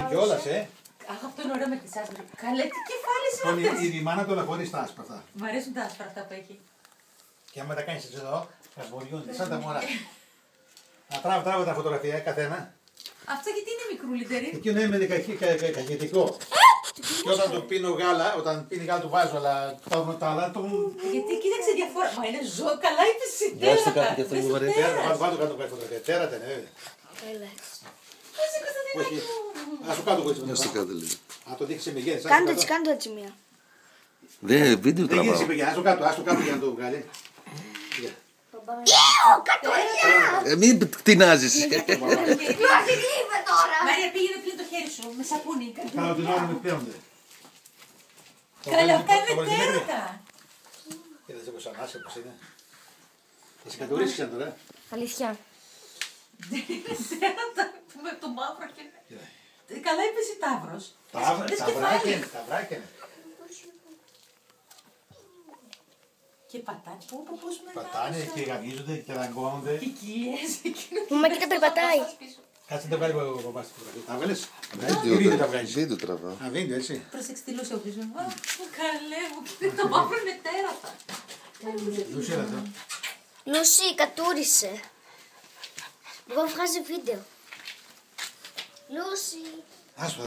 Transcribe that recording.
κιόλας, Αχ, αυτό είναι ωραίο με τις άσπρες. Καλέ, τι κεφάλες είναι αυτές. Η μάνα του όλα χωρίς τα άσπρα αυτά. Μ' αρέσουν τα άσπρα αυτά που έχει. Και άμα τα κάνεις έτσι εδώ, θα σβολιούνται σαν τα μωρά. Να τράβω τα φωτογραφία, καθένα. Αυτό γιατί είναι μικρούλιτερη. Εκείνο είναι καχυντικό. Και όταν του πίνω γάλα, όταν πίνει γάλα του βάζω, αλλά τα άλλα του. Γιατί κοίταξε διαφορά. Μα είναι ζώο, καλά είπε εσύ. Για στο κάτω και αυτό που βαρέ. Βάλω κάτω φωτογραφία. Τέρατα είναι, βέβαια. Όχι. Α το κάτω Να στο κάτω λίγο. Α το δείξει με γέννη. Κάντε έτσι μία. Δεν, βίντεο Δεν γίνει τραβάω. με ας το κάτω για να το βγάλει. Μην κτηνάζεις. Μαρία, πήγαινε πλήν το χέρι σου με σαπούνι. Κάνω την ώρα μου πλέον. Καλά, αυτά είναι τέρατα. Είδατε πως ανάσε πως είναι. Θα σε κατορίσεις τώρα. Αλήθεια. Τέρατα με το μαύρο και... Καλά είπε εσύ ταύρος. Τα βράκια. Και πατάνε. Πώς μεγάλο. Πατάνε και γαβίζονται και δαγκώνονται. Και κοιλιές. Μα κοίτα περπατάει. Κάτσε να τα βγάλει ο παπάς. Τα βγάλεις. Βίντεο τραβάω. Α, βίντεο έτσι. Πρόσεξε τη Λούση πίσω. Καλέ μου, κοίτα το μαύρο είναι τέρατα. Λούση, έλα εδώ. Λούση, κατούρισε. Εγώ βγάζει βίντεο. Λούση. Άσου,